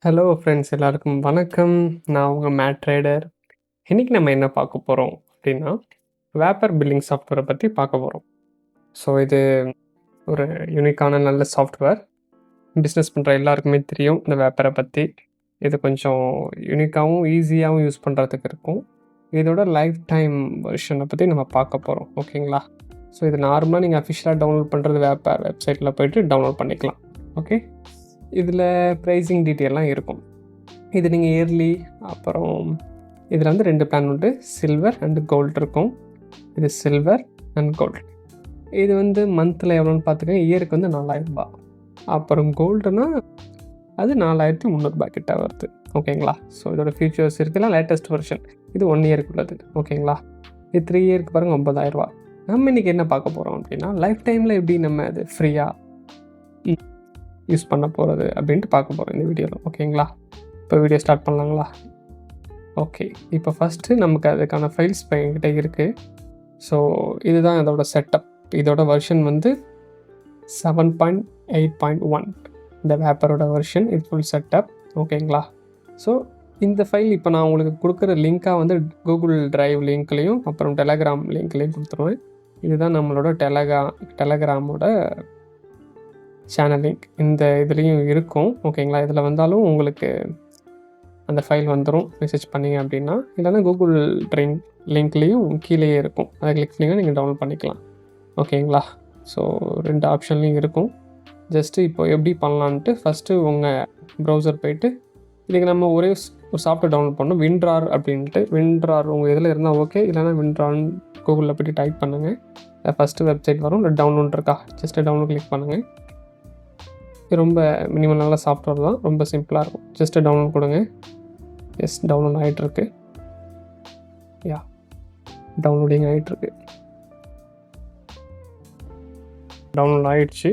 Hello friends எல்லாருக்கும் வணக்கம். நான் உங்க மேட் ட்ரேடர். இன்னைக்கு நம்ம என்ன பார்க்க போறோம் அப்படின்னா, வேப்பர் பில்லிங் சாஃப்ட்வேரை பத்தி பார்க்க போறோம். ஸோ இது ஒரு யூனிக்கான நல்ல சாஃப்ட்வேர். பிஸ்னஸ் பண்ற எல்லாருக்குமே தெரியும் இந்த வேப்பரை பத்தி. இது கொஞ்சம் யூனிக்காவும், ஈஸியாவும் யூஸ் பண்றதுக்கு இருக்கும். இதோட லைஃப் டைம் வெர்ஷனை பத்தி நம்ம பார்க்க போறோம். ஓகேங்களா? ஸோ இது நார்மலா நீங்க அஃபிஷியலா டவுன்லோட் பண்றது வேப்பர் வெப்சைட்ல போயிட்டு டவுன்லோட் பண்ணிக்கலாம். ஓகே. இதில் ப்ரைஸிங் டீட்டெயில்லாம் இருக்கும். இது நீங்கள் இயர்லி அப்புறம் இதில் வந்து 2 பிளான் உண்டு. சில்வர் அண்ட் கோல்டு இருக்கும். இது சில்வர் அண்ட் கோல்டு. இது வந்து மந்தில் எவ்வளோன்னு பார்த்துக்கோங்க. இயருக்கு வந்து 4000 ரூபாய். அப்புறம் கோல்டுனா அது 4300 கிட்ட வருது. ஓகேங்களா? ஸோ இதோட ஃபீச்சர்ஸ் இருக்குல்ல, லேட்டஸ்ட் வெர்ஷன். இது 1 இயருக்கு உள்ளது. ஓகேங்களா? இது 3 இயருக்கு பாருங்கள் 9000 ரூபா. நம்ம இன்றைக்கி என்ன பார்க்க போகிறோம் அப்படின்னா, லைஃப் டைமில் எப்படி நம்ம அது ஃப்ரீயாக யூஸ் பண்ண போகிறது அப்படின்ட்டு பார்க்க போகிறோம் இந்த வீடியோவில். ஓகேங்களா? இப்போ வீடியோ ஸ்டார்ட் பண்ணலாங்களா? ஓகே. இப்போ ஃபஸ்ட்டு நமக்கு அதுக்கான ஃபைல்ஸ் இப்போ என்கிட்ட இருக்குது. ஸோ இதுதான் இதோட செட்டப். இதோட வெர்ஷன் வந்து 7.8.1 இந்த வேப்பரோட வெர்ஷன். இது ஃபுல் செட்டப். ஓகேங்களா? ஸோ இந்த ஃபைல் இப்போ நான் உங்களுக்கு கொடுக்குற லிங்க்காக வந்து கூகுள் ட்ரைவ் லிங்க்லேயும் அப்புறம் டெலகிராம் லிங்க்லேயும் கொடுத்துருவேன். இதுதான் நம்மளோட டெலகிராமோட சேனல் லிங்க். இந்த இதுலேயும் இருக்கும். ஓகேங்களா? இதில் வந்தாலும் உங்களுக்கு அந்த ஃபைல் வந்துடும் மெசேஜ் பண்ணிங்க அப்படின்னா. இல்லைன்னா கூகுள் ட்ரைவ் லிங்க்லேயும் கீழேயே இருக்கும். அதை கிளிக் பண்ணிங்கன்னா நீங்கள் டவுன்லோட் பண்ணிக்கலாம். ஓகேங்களா? ஸோ 2 ஆப்ஷன்லேயும் இருக்கும். ஜஸ்ட்டு இப்போ எப்படி பண்ணலான்ட்டு ஃபஸ்ட்டு உங்கள் ப்ரௌசர் போய்ட்டு இதுக்கு நம்ம ஒரு சாஃப்ட்வேர் டவுன்லோட் பண்ணணும். விண்ட்ரார் அப்படின்ட்டு. விண்ட்ரார் உங்கள் இதில் இருந்தால் ஓகே. இல்லைனா விண்ட்ரார்னு கூகுளில் போய்ட்டு டைப் பண்ணுங்கள். ஃபஸ்ட்டு வெப்சைட் வரும். இல்லை டவுன்லோட் இருக்கா, ஜஸ்ட்டு டவுன்லோட் கிளிக் பண்ணுங்கள். இது ரொம்ப மினிமல் நல்ல சாஃப்ட்வேர் தான். ரொம்ப சிம்பிளாக இருக்கும். ஜஸ்ட்டு டவுன்லோட் கொடுங்க. எஸ், டவுன்லோட் ஆகிட்டுருக்கு. யா, டவுன்லோடிங் ஆகிட்டுருக்கு. டவுன்லோட் ஆகிடுச்சு.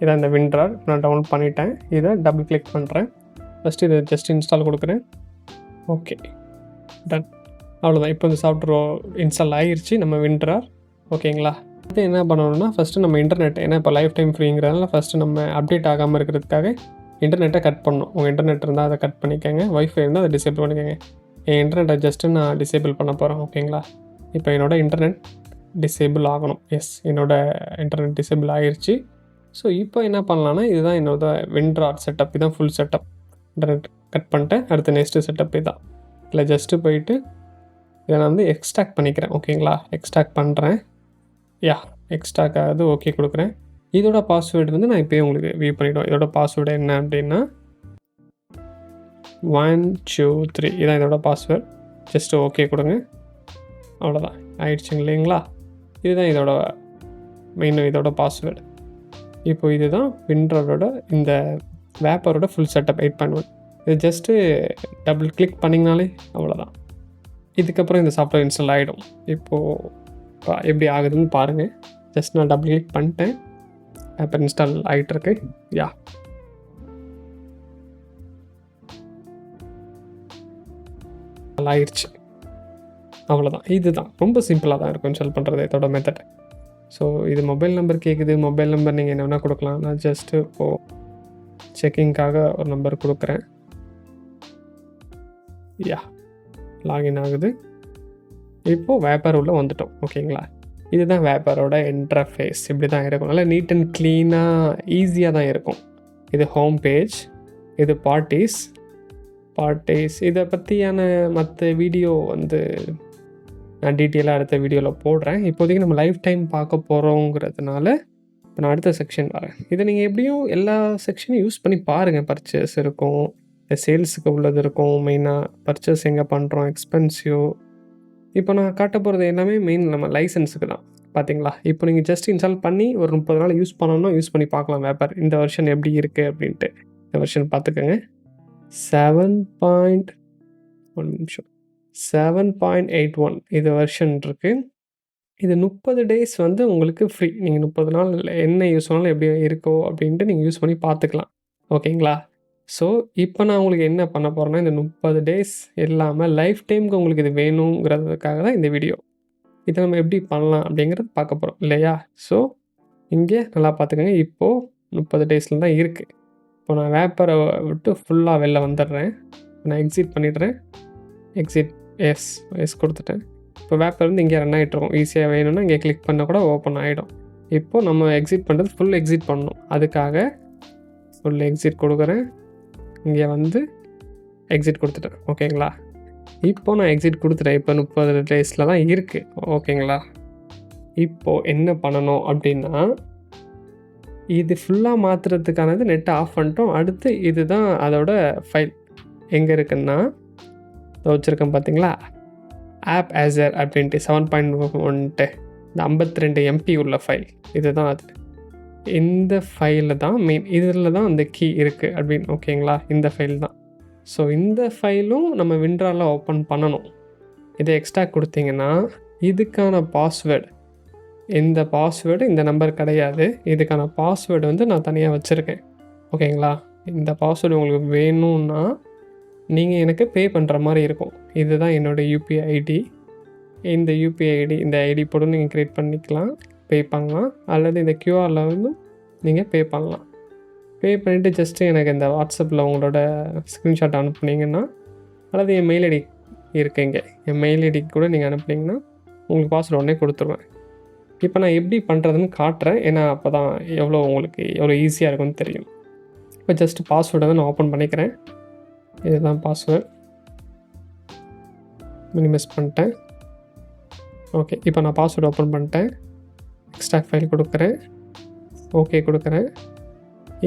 இதான் இந்த விண்ட்ரார். நான் டவுன்லோட் பண்ணிட்டேன். இதை டபுள் கிளிக் பண்ணுறேன். ஃபஸ்ட்டு இதை ஜஸ்ட் இன்ஸ்டால் கொடுக்குறேன். Okay, done. அவ்வளோதான். இப்போ இந்த சாஃப்ட்வேர் இன்ஸ்டால் ஆகிடுச்சு நம்ம விண்ட்ரார். ஓகேங்களா? அடுத்து என்ன பண்ணணும்னா, ஃபஸ்ட்டு நம்ம இன்டர்நெட், ஏன்னா இப்போ லைஃப் டைம் ஃப்ரீங்கிறதுனால ஃபஸ்ட்டு நம்ம அப்டேட் ஆகாமல் இருக்கிறதுக்காக இன்டர்நெட்டை கட் பண்ணணும். உங்கள் இன்டர்நெட் இருந்தால் அதை கட் பண்ணிக்கோங்க. வைஃபை இருந்தால் அதை டிசேபிள் பண்ணிக்கோங்க. என் இன்டர்நெட்டை ஜஸ்ட்டு நான் டிசேபிள் பண்ண போகிறேன். ஓகேங்களா? இப்போ என்னோடய இன்டர்நெட் டிசேபிள் ஆகணும். எஸ், என்னோடய இன்டர்நெட் டிசேபிள் ஆகிருச்சு. ஸோ இப்போ என்ன பண்ணலான்னா, இதுதான் என்னோடய விண்ட்ரார் செட்டப். இதுதான் ஃபுல் செட்டப். இன்டர்நெட் கட் பண்ணிட்டேன். அடுத்து நெக்ஸ்ட்டு செட்டப் இதுதான். இல்லை ஜஸ்ட்டு போயிட்டு இதை நான் வந்து எக்ஸ்ட்ராக்ட் பண்ணிக்கிறேன். ஓகேங்களா? எக்ஸ்ட்ராக்ட் பண்ணுறேன். யா, எக்ஸ்ட்ராக்ட் ஆகுது. ஓகே கொடுக்குறேன். இதோட பாஸ்வேர்டு வந்து நான் இப்போயே உங்களுக்கு வியூ பண்ணிவிடுவேன். இதோட பாஸ்வேர்டு என்ன அப்படின்னா 123. இதான் இதோட பாஸ்வேர்டு. ஜஸ்ட்டு ஓகே கொடுங்க. அவ்வளோதான், ஆயிடுச்சுங்க இல்லைங்களா? இதுதான் இதோட மெயின் இதோட பாஸ்வேர்டு. இப்போ இதுதான் விண்ட்ராரோட இந்த வேப்பரோட ஃபுல் செட்டப் 8.1. இது ஜஸ்ட்டு டபுள் கிளிக் பண்ணிங்கனாலே அவ்வளோதான். இதுக்கப்புறம் இந்த சாஃப்ட்வேர் இன்ஸ்டால் ஆகிடும். இப்போது எப்படி ஆகுதுன்னு பாருங்கள். ஜஸ்ட் நான் டபுள் கிளிக் பண்ணிட்டேன். ஆப் இன்ஸ்டால் ஆகிட்டுருக்கு. யா, ஆகிடுச்சு. அவ்வளோதான். இதுதான் ரொம்ப சிம்பிளாக தான் இருக்கும் இன்ஸ்டால் பண்ணுறது இதோட மெத்தட். ஸோ இது மொபைல் நம்பர் கேட்குது. மொபைல் நம்பர் நீங்கள் என்ன வேணால் கொடுக்கலாம். நான் ஜஸ்ட்டு இப்போது செக்கிங்காக ஒரு நம்பர் கொடுக்குறேன். யா, லாகின் ஆகுது. இப்போது வேப்பர் உள்ள வந்துட்டோம். ஓகேங்களா? இதுதான் வேப்பரோட இன்டர்ஃபேஸ். இப்படி தான் இருக்கும். நல்லா நீட் அண்ட் க்ளீனாக ஈஸியாக தான் இருக்கும். இது ஹோம் பேஜ். இது பார்ட்டிஸ். இதை பற்றியான மற்ற வீடியோ வந்து நான் டீட்டெயிலாக அடுத்த வீடியோவில் போடுறேன். இப்போதைக்கு நம்ம லைஃப் டைம் பார்க்க போகிறோங்கிறதுனால இப்போ நான் அடுத்த செக்ஷன் வரேன். இதை நீங்கள் எப்படியும் எல்லா செக்ஷனையும் யூஸ் பண்ணி பாருங்கள். பர்ச்சேஸ் இருக்கும், சேல்ஸுக்கு உள்ளது இருக்கும். மெயினாக பர்ச்சேஸ் எங்கே பண்ணுறோம், எக்ஸ்பென்சிவ். இப்போ நான் காட்ட போகிறது எல்லாமே மெயின் நம்ம லைசன்ஸுக்கு தான். பார்த்தீங்களா? இப்போ நீங்கள் ஜஸ்ட் இன்ஸ்டால் பண்ணி ஒரு 30 நாள் யூஸ் பண்ணணும்னா யூஸ் பண்ணி பார்க்கலாம் வேப்பர். இந்த வெர்ஷன் எப்படி இருக்குது அப்படின்ட்டு. இந்த வெர்ஷன் பார்த்துக்கோங்க. 7.81 இது வெர்ஷன் இருக்குது. இது 30 டேஸ் வந்து உங்களுக்கு ஃப்ரீ. நீங்கள் 30 நாள் என்ன யூஸ் பண்ணாலும் எப்படி இருக்கோ அப்படின்ட்டு நீங்கள் யூஸ் பண்ணி பார்த்துக்கலாம். ஓகேங்களா? ஸோ இப்போ நான் உங்களுக்கு என்ன பண்ண போகிறேன்னா, இந்த 30 டேஸ் இல்லாமல் லைஃப் டைமுக்கு உங்களுக்கு இது வேணுங்கிறதுக்காக தான் இந்த வீடியோ. இதை நம்ம எப்படி பண்ணலாம் அப்படிங்கிறது பார்க்க போகிறோம் இல்லையா? ஸோ இங்கே நல்லா பார்த்துக்கோங்க. இப்போது 30 டேஸில் தான் இருக்குது. இப்போ நான் வேப்பரை விட்டு ஃபுல்லாக வெளில வந்துடுறேன். நான் எக்ஸிட் பண்ணிடுறேன். எக்ஸிட் எஸ் கொடுத்துட்டேன். இப்போ வேப்பர் வந்து இங்கே ரன் ஆகிட்டுருக்கும். ஈஸியாக வேணும்னா இங்கே கிளிக் பண்ணால் கூட ஓப்பன் ஆகிடும். இப்போது நம்ம எக்ஸிட் பண்ணுறது ஃபுல் எக்ஸிட் பண்ணணும். அதுக்காக ஃபுல் எக்ஸிட் கொடுக்குறேன். இங்கே வந்து எக்ஸிட் கொடுத்துட்டேன். ஓகேங்களா? இப்போது நான் எக்ஸிட் கொடுத்துட்டேன். இப்போ 30 டேஸில் தான் இருக்குது. ஓகேங்களா? இப்போது என்ன பண்ணணும் அப்படின்னா, இது ஃபுல்லாக மாற்றுறதுக்கானது நெட்டை ஆஃப் பண்ணிட்டோம். அடுத்து இதுதான் அதோட ஃபைல் எங்கே இருக்குன்னா வச்சுருக்கேன் பார்த்தீங்களா, ஆப் ஆசர் அப்படின்ட்டு 7.1 இந்த 52 MB உள்ள ஃபைல் இதுதான் அது. இந்த ஃபைலில் தான் மெயின், இதில் தான் அந்த கீ இருக்குது அப்படின்னு. ஓகேங்களா? இந்த ஃபைல் தான். ஸோ இந்த ஃபைலும் நம்ம விண்ட்ராவில் ஓப்பன் பண்ணணும். இதை எக்ஸ்ட்ரா கொடுத்தீங்கன்னா இதுக்கான பாஸ்வேர்டு, இந்த பாஸ்வேர்டு இந்த நம்பர் கிடையாது. இதுக்கான பாஸ்வேர்டு வந்து நான் தனியாக வச்சுருக்கேன். ஓகேங்களா? இந்த பாஸ்வேர்டு உங்களுக்கு வேணும்னா நீங்கள் எனக்கு பே பண்ணுற மாதிரி இருக்கும். இதுதான் என்னோடய யூபிஐ ஐடி. இந்த யூபிஐ ஐடி, இந்த ஐடி போட்டு நீங்கள் க்ரியேட் பண்ணிக்கலாம், பே பண்ணலாம். அல்லது இந்த கியூஆரில் வந்து நீங்கள் பே பண்ணலாம். பே பண்ணிவிட்டு ஜஸ்ட்டு எனக்கு இந்த வாட்ஸ்அப்பில் உங்களோட ஸ்க்ரீன்ஷாட் அனுப்புனீங்கன்னா, அல்லது என் மெயில் ஐடி இருக்குங்க, என் மெயில் ஐடிக்கு கூட நீங்கள் அனுப்புனீங்கன்னா உங்களுக்கு பாஸ்வேர்டு உடனே கொடுத்துருவேன். இப்போ நான் எப்படி பண்ணுறதுன்னு காட்டுறேன். ஏன்னா அப்போ தான் உங்களுக்கு எவ்வளோ ஈஸியாக இருக்கும்னு தெரியும். இப்போ ஜஸ்ட்டு பாஸ்வேர்டை தான் நான் ஓப்பன் பண்ணிக்கிறேன். இதுதான் பாஸ்வேர்டு. மினிமைஸ் பண்ணிட்டேன். ஓகே, இப்போ நான் பாஸ்வேர்டு ஓப்பன் பண்ணிட்டேன். எக்ஸ்ட்ராக்ட் ஃபைல் கொடுக்குறேன். ஓகே கொடுக்குறேன்.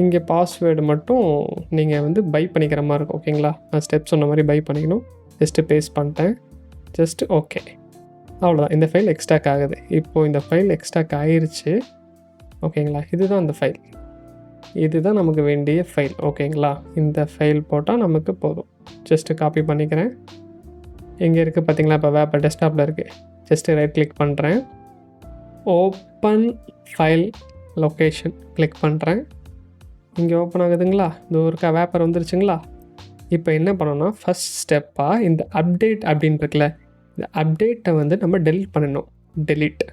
இங்கே பாஸ்வேர்டு மட்டும் நீங்கள் வந்து பை பண்ணிக்கிற மாதிரி இருக்கும். ஓகேங்களா? நான் ஸ்டெப் சொன்ன மாதிரி பை பண்ணிக்கணும். ஜஸ்ட்டு பேஸ்ட் பண்ணிட்டேன். ஜஸ்ட்டு ஓகே, அவ்வளோதான். இந்த ஃபைல் எக்ஸ்ட்ராக் ஆகுது. இப்போது இந்த ஃபைல் எக்ஸ்ட்ராக் ஆகிருச்சு. ஓகேங்களா? இதுதான் அந்த ஃபைல். இதுதான் நமக்கு வேண்டிய ஃபைல். ஓகேங்களா? இந்த ஃபைல் போட்டால் நமக்கு போதும். ஜஸ்ட்டு காப்பி பண்ணிக்கிறேன். எங்கே இருக்குது பார்த்தீங்களா? இப்போ வேப்பர் டெஸ்க்டாப்பில் இருக்குது. ஜஸ்ட்டு ரைட் கிளிக் பண்ணுறேன். ஓப்பன் ஃபைல் லொக்கேஷன் கிளிக் பண்ணுறேன். இங்கே ஓப்பன் ஆகுதுங்களா? இந்த ஒருக்கா வேப்பர் வந்துருச்சுங்களா? இப்போ என்ன பண்ணணும்னா, ஃபஸ்ட் ஸ்டெப்பாக இந்த அப்டேட் அப்படின்னு இருக்குல்ல, இந்த அப்டேட்டை வந்து நம்ம டெலிட் பண்ணணும். டெலிட்,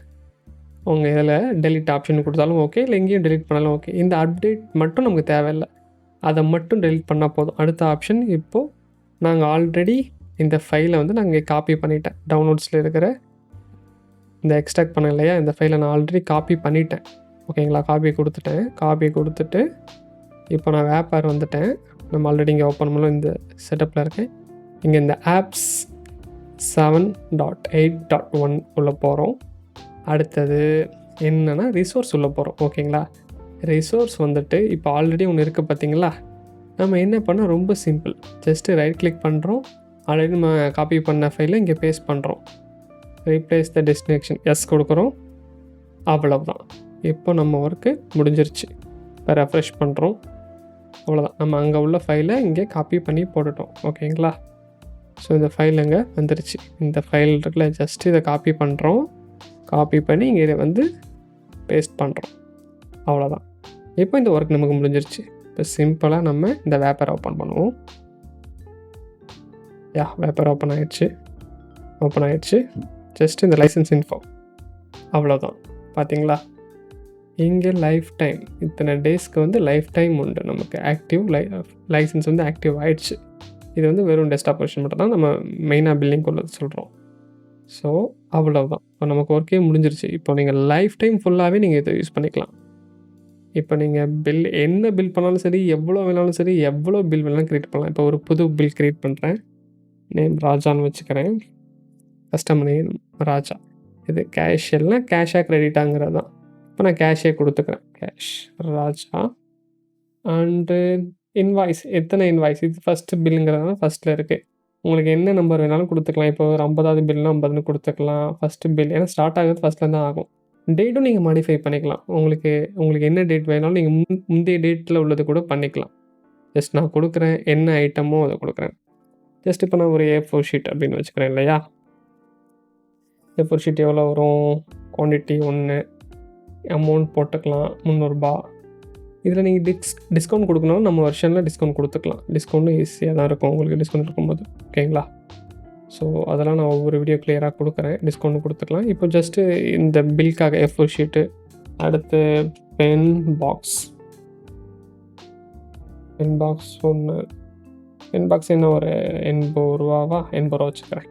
உங்கள் இதில் டெலிட் ஆப்ஷன் கொடுத்தாலும் ஓகே, இல்லை எங்கேயும் டெலிட் பண்ணாலும் ஓகே. இந்த அப்டேட் மட்டும் நமக்கு தேவையில்லை, அதை மட்டும் டெலிட் பண்ணால் போதும். அடுத்த ஆப்ஷன், இப்போது நாங்கள் ஆல்ரெடி இந்த ஃபைலை வந்து நாங்கள் காப்பி பண்ணிட்டேன். டவுன்லோட்ஸில் இருக்கிற இந்த எக்ஸ்ட்ராக்ட் பண்ண இல்லையா, இந்த ஃபைலை நான் ஆல்ரெடி காப்பி பண்ணிட்டேன். ஓகேங்களா? காப்பி கொடுத்துட்டேன். காப்பி கொடுத்துட்டு இப்போ நான் வேப்பர் வந்துட்டேன். நம்ம ஆல்ரெடி இங்கே ஓப்பன் பண்ணலாம். இந்த செட்டப்பில் இருக்கேன். இங்கே இந்த ஆப்ஸ் 7.8.1 உள்ளே போகிறோம். அடுத்தது என்னென்னா ரிசோர்ஸ் உள்ளே போகிறோம். ஓகேங்களா? ரிசோர்ஸ் வந்துட்டு இப்போ ஆல்ரெடி ஒன்று இருக்குது பார்த்தீங்களா? நம்ம என்ன பண்ணால் ரொம்ப சிம்பிள். ஜஸ்ட்டு ரைட் கிளிக் பண்ணுறோம். ஆல்ரெடி நம்ம காப்பி பண்ண ஃபைலை இங்கே பேஸ்ட் பண்ணுறோம். ரீப்ளேஸ் த டெஸ்டினேஷன் எஸ் கொடுக்குறோம். அவ்வளவுதான். இப்போ நம்ம ஒர்க்கு முடிஞ்சிருச்சு. இப்போ ரெஃப்ரெஷ் பண்ணுறோம். அவ்வளோதான். நம்ம அங்கே உள்ள ஃபைலை இங்கே காப்பி பண்ணி போட்டுட்டோம். ஓகேங்களா? ஸோ இந்த ஃபைல் அங்கே வந்துருச்சு. இந்த ஃபைல் இருக்குல்ல, ஜஸ்ட்டு இதை காப்பி பண்ணுறோம். காப்பி பண்ணி இங்கே இதை வந்து பேஸ்ட் பண்ணுறோம். அவ்வளோதான். இப்போ இந்த ஒர்க் நமக்கு முடிஞ்சிருச்சு. இப்போ சிம்பிளாக நம்ம இந்த வேப்பர் ஓப்பன் பண்ணுவோம். வேப்பர் ஓப்பன் ஆயிடுச்சு. ஜஸ்ட் இந்த லைசன்ஸ் இன்ஃபோ, அவ்வளோதான். பார்த்தீங்களா? இங்கே லைஃப் டைம், இத்தனை டேஸ்க்கு வந்து லைஃப் டைம் உண்டு நமக்கு. ஆக்டிவ் லைசன்ஸ் வந்து ஆக்டிவ் ஆகிடுச்சு. இது வந்து வெறும் டெஸ்க்டாப் வெர்ஷன் மட்டும் தான் நம்ம மெயினாக பில்லிங் உள்ளது சொல்கிறோம். ஸோ அவ்வளோதான். இப்போ நமக்கு ஒர்க்கே முடிஞ்சிருச்சு. இப்போ நீங்கள் லைஃப் டைம் ஃபுல்லாகவே நீங்கள் இதை யூஸ் பண்ணிக்கலாம். இப்போ நீங்கள் என்ன பில் பண்ணாலும் சரி, எவ்வளோ வேணாலும் சரி, எவ்வளோ பில் வேணாலும் க்ரியேட் பண்ணலாம். இப்போ ஒரு புது பில் க்ரியேட் பண்ணுறேன். நேம் ராஜான்னு வச்சுக்கிறேன். கஸ்டமர் நேம் ராஜா. இது கேஷியல்னால் கேஷாக க்ரெடிட்டாங்கிறது தான். இப்போ நான் கேஷே கொடுத்துக்கிறேன். Cash Raja. அண்டு இன்வாய்ஸ், எத்தனை இன்வாய்ஸ், இது ஃபஸ்ட்டு பில்லுங்கிறதுனால ஃபஸ்ட்டில் இருக்குது. உங்களுக்கு என்ன நம்பர் வேணாலும் கொடுத்துக்கலாம். இப்போ ஒரு 50வது பில்னா 50ன்னு கொடுத்துக்கலாம். ஃபஸ்ட்டு பில் ஏன்னா ஸ்டார்ட் ஆகுது ஃபஸ்ட்டில் தான் ஆகும். டேட்டும் நீங்கள் மாடிஃபை பண்ணிக்கலாம். உங்களுக்கு என்ன டேட் வேணாலும் நீங்கள் முந்தைய டேட்டில் உள்ளது கூட பண்ணிக்கலாம். ஜஸ்ட் நான் கொடுக்குறேன், என்ன ஐட்டமோ அதை கொடுக்குறேன். ஜஸ்ட் இப்போ நான் ஒரு A4 ஷீட் அப்படின்னு வச்சுக்கிறேன் இல்லையா? A4 ஷீட் எவ்வளோ வரும்? குவான்டிட்டி 1, அமௌண்ட் போட்டுக்கலாம் 300 ரூபாய். இதில் நீங்கள் டிஸ்கவுண்ட் கொடுக்கணும். நம்ம வெர்ஷனில் டிஸ்கவுண்ட் கொடுத்துக்கலாம். டிஸ்கவுண்ட்டும் ஈஸியாக தான் இருக்கும் உங்களுக்கு டிஸ்கவுண்ட் இருக்கும்போது. ஓகேங்களா? ஸோ அதெல்லாம் நான் ஒவ்வொரு வீடியோ கிளியராக கொடுக்குறேன். டிஸ்கவுண்ட் கொடுத்துக்கலாம். இப்போ ஜஸ்ட்டு இந்த பில்க்காக A4 ஷீட்டு, அடுத்து பென் பாக்ஸ், இன்பாக்ஸ் ஒன்று. இன்பாக்ஸ் இன்னும் ஒரு ரூ. 80 ரூபா வச்சுக்கிறேன்.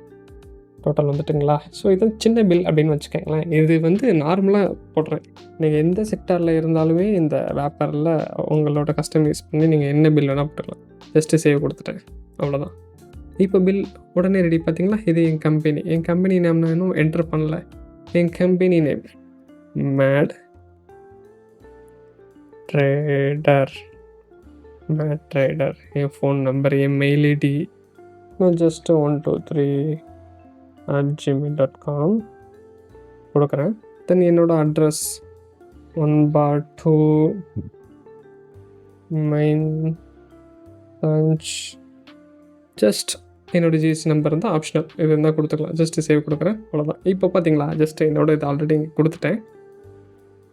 டோட்டல் வந்துட்டுங்களா? ஸோ இது சின்ன பில் அப்படின்னு வச்சுக்கோங்களேன். இது வந்து நார்மலாக போடுறேன். நீங்கள் எந்த செக்டாரில் இருந்தாலுமே இந்த வேப்பரில் உங்களோட கஸ்டமைஸ் பண்ணி நீங்கள் என்ன பில் வேணால் போட்டுக்கலாம். ஜஸ்ட்டு சேவ் கொடுத்துட்டேன், அவ்வளோதான். இப்போ பில் உடனே ரெடி. பார்த்தீங்களா? இது என் கம்பெனி நேம் நான் இன்னும் என்ட்ரு பண்ணல. என் கம்பெனி நேம் மேட் ட்ரேடர். என் ஃபோன் நம்பர், என் மெயில் ஐடி நான் ஜஸ்ட்டு 123@gmail.com கொடுக்குறேன். தென் என்னோடய அட்ரஸ் 1/2 மெயின் பிரான்ச். ஜஸ்ட் என்னோடய ஜிஎஸ்டி நம்பர் இருந்தால் ஆப்ஷனல், இது இருந்தால் கொடுத்துக்கலாம். ஜஸ்ட்டு சேவ் கொடுக்குறேன், அவ்வளோதான். இப்போ பார்த்தீங்களா, ஜஸ்ட்டு இது ஆல்ரெடி கொடுத்துட்டேன்.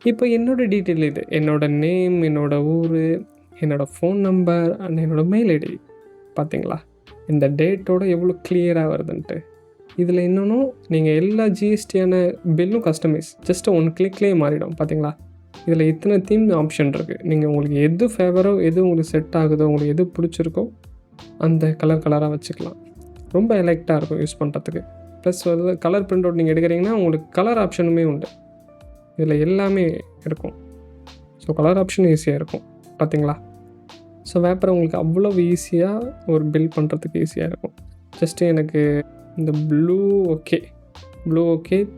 இப்போ என்னோடய டீட்டெயில் இது. என்னோடய நேம், என்னோடய ஊர், என்னோடய ஃபோன் நம்பர் அண்ட் என்னோடய மெயில் ஐடி. பார்த்தீங்களா இந்த டேட்டோடு எவ்வளோ கிளியராக வருதுன்ட்டு. இதில் இன்னொன்றும் நீங்கள் எல்லா ஜிஎஸ்டியான பில்லும் கஸ்டமைஸ் ஜஸ்ட்டு 1 கிளிக்லேயே மாறிடும். பார்த்தீங்களா? இதில் இத்தனை தீம் ஆப்ஷன் இருக்குது. நீங்கள் உங்களுக்கு எது ஃபேவரோ, எது உங்களுக்கு செட் ஆகுதோ, உங்களுக்கு எது பிடிச்சிருக்கோ அந்த கலராக வச்சுக்கலாம். ரொம்ப எலெக்டாக இருக்கும் யூஸ் பண்ணுறதுக்கு. ப்ளஸ் வந்து கலர் பிரிண்ட் அவுட் நீங்கள் எடுக்கிறீங்கன்னா உங்களுக்கு கலர் ஆப்ஷனுமே உண்டு. இதில் எல்லாமே இருக்கும். ஸோ கலர் ஆப்ஷன் ஈஸியாக இருக்கும். பார்த்தீங்களா? ஸோ வேப்பர் உங்களுக்கு அவ்வளோ ஈஸியாக ஒரு பில் பண்ணுறதுக்கு ஈஸியாக இருக்கும். ஜஸ்ட்டு எனக்கு இந்த ப்ளூ ஓகே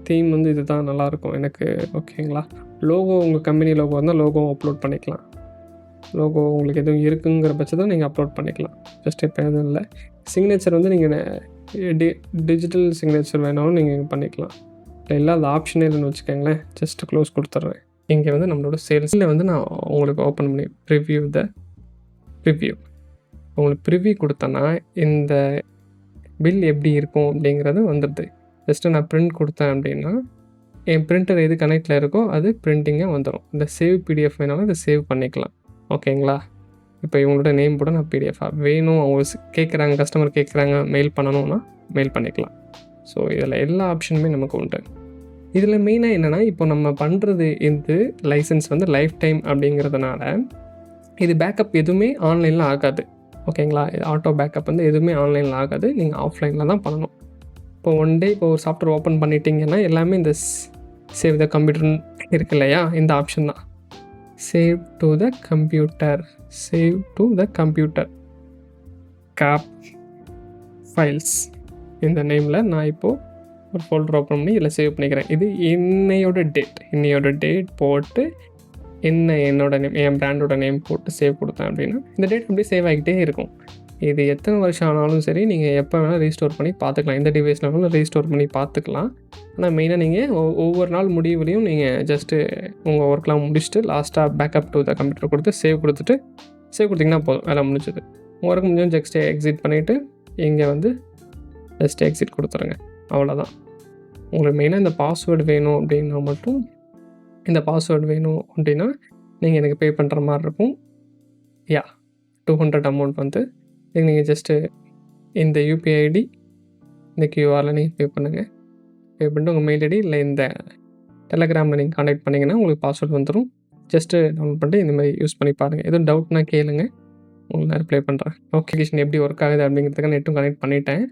தீம் வந்து இது தான் நல்லாயிருக்கும் எனக்கு. ஓகேங்களா? லோகோ உங்கள் கம்பெனி லோகோ இருந்தால் லோகோவும் அப்லோட் பண்ணிக்கலாம். லோகோ உங்களுக்கு எதுவும் இருக்குங்கிற பட்சத்தில் நீங்கள் அப்லோட் பண்ணிக்கலாம். ஜஸ்ட் இப்போ எதுவும் இல்லை. சிக்னேச்சர் வந்து நீங்கள் டிஜிட்டல் சிக்னேச்சர் வேணாலும் நீங்கள் பண்ணிக்கலாம். இல்லை அது ஆப்ஷனே இல்லைன்னு வச்சுக்கோங்களேன். ஜஸ்ட்டு க்ளோஸ் கொடுத்துட்றேன். இங்கே வந்து நம்மளோட சேல்ஸில் வந்து நான் உங்களுக்கு ஓப்பன் பண்ணி ப்ரிவ்யூ உங்களுக்கு ப்ரிவ்யூ கொடுத்தேன்னா இந்த பில் எப்படி இருக்கும் அப்படிங்கிறது வந்துடுது. ஜஸ்ட்டு நான் பிரிண்ட் கொடுத்தேன் அப்படின்னா என் பிரிண்டர் எது கனெக்டில் இருக்கோ அது பிரிண்டிங்காக வந்துடும். இந்த சேவ் பிடிஎஃப் வேணாலும் இதை சேவ் பண்ணிக்கலாம். ஓகேங்களா? இப்போ இவங்களோட நேம் கூட நான் பிடிஎஃபாக வேணும் அவங்க கஸ்டமர் கேட்குறாங்க மெயில் பண்ணணும்னா மெயில் பண்ணிக்கலாம். ஸோ இதில் எல்லா ஆப்ஷனுமே நமக்கு உண்டு. இதில் மெயினாக என்னென்னா, இப்போ நம்ம பண்ணுறது இந்த லைசன்ஸ் வந்து லைஃப் டைம் அப்படிங்கிறதுனால இது பேக்கப் எதுவுமே ஆன்லைனில் ஆகாது. ஓகேங்களா? ஆட்டோ பேக்கப் வந்து எதுவுமே ஆன்லைனில் ஆகாது. நீங்கள் ஆஃப்லைனில் தான் பண்ணணும். இப்போ ஒன் டே இப்போ ஒரு சாஃப்ட்வேர் ஓப்பன் பண்ணிட்டீங்கன்னா எல்லாமே இந்த சேவ் த கம்ப்யூட்டர் இருக்கு இல்லையா, இந்த ஆப்ஷன் தான். Save to the computer cap files இந்த நேமில் நான் இப்போது ஒரு ஃபோல்டர் ஓப்பன் பண்ணி இதில் சேவ் பண்ணிக்கிறேன். இது இன்னையோட டேட் போட்டு என்னோட நேம், என் பிராண்டோட நேம் போட்டு சேவ் கொடுத்தேன் அப்படின்னா இந்த டேட் அப்படியே சேவ் ஆகிக்கிட்டே இருக்கும். இது எத்தனை வருஷம் ஆனாலும் சரி நீங்கள் எப்போ வேணாலும் ரீஸ்டோர் பண்ணி பார்த்துக்கலாம். எந்த டிவைஸ்னாலும் ரீஸ்டோர் பண்ணி பார்த்துக்கலாம். ஆனால் மெயினாக நீங்கள் ஒவ்வொரு நாள் முடிவுலையும் நீங்கள் ஜஸ்ட்டு உங்கள் ஒர்க்லாம் முடிச்சுட்டு லாஸ்ட்டாக பேக்கப் டு த கம்ப்யூட்டர் கொடுத்து சேவ் கொடுத்திங்கன்னா போதும், வேலை முடிஞ்சது. உங்கள் ஒர்க் முடிஞ்சு ஜஸ்ட்டு எக்ஸிட் பண்ணிவிட்டு இங்கே வந்து ஜஸ்ட்டு எக்ஸிட் கொடுத்துருங்க, அவ்வளோதான். உங்களுக்கு மெயினாக இந்த பாஸ்வேர்டு வேணும் அப்படின்னா நீங்கள் எனக்கு பே பண்ணுற மாதிரி இருக்கும். 200 அமௌண்ட் வந்து நீங்கள் ஜஸ்ட்டு இந்த யூபிஐ ஐடி இந்த கியூஆரில் நீங்கள் பே பண்ணுங்கள். பே பண்ணிட்டு உங்கள் மெயில் ஐடி இல்லை இந்த டெலகிராமில் நீங்கள் கான்டாக்ட் பண்ணிங்கன்னா உங்களுக்கு பாஸ்வேர்டு வந்துடும். ஜஸ்ட்டு டவுன்லோட் பண்ணிட்டு இந்த மாதிரி யூஸ் பண்ணி பாருங்கள். எதுவும் டவுட்னா கேளுங்க, உங்களுக்கு நான் ரிப்ளை பண்ணுறேன். அப்ளிகேஷன் எப்படி ஒர்க் ஆகுது அப்படிங்கிறதுக்கு நெட்டும் கனெக்ட் பண்ணிட்டேன்.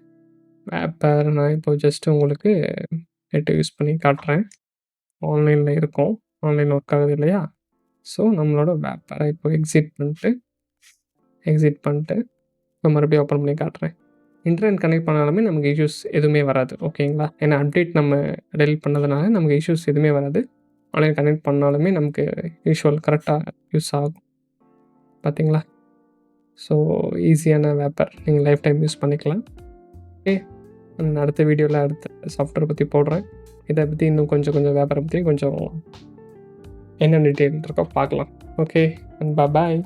வேப்பர் நான் இப்போ ஜஸ்ட்டு உங்களுக்கு நெட்டை யூஸ் பண்ணி காட்டுறேன். ஆன்லைனில் இருக்கும், ஆன்லைனில் ஒர்க் ஆகுது இல்லையா? ஸோ நம்மளோட வேப்பரை இப்போ எக்ஸிட் பண்ணிட்டு இப்போ மறுபடியும் ஓப்பன் பண்ணி காட்டுறேன். இன்டர்நெட் கனெக்ட் பண்ணாலுமே நமக்கு இஷ்யூஸ் எதுவுமே வராது. ஓகேங்களா? ஏன்னா அப்டேட் நம்ம டெலிட் பண்ணதுனால நமக்கு இஷ்யூஸ் எதுவுமே வராது. ஆன்லைன் கனெக்ட் பண்ணாலுமே நமக்கு யூஷுவல் கரெக்டாக யூஸ் ஆகும். பார்த்தீங்களா? ஸோ ஈஸியான வேப்பர் நீங்கள் லைஃப் டைம் யூஸ் பண்ணிக்கலாம். ஓகே, அடுத்த வீடியோவில் அடுத்த சாஃப்ட்வேர் பற்றி போடுறேன். இதை பற்றி இன்னும் கொஞ்சம் வேப்பரை பற்றி கொஞ்சம் என்ன டீட்டெயில் இருக்கோ பார்க்கலாம். Okay, and bye.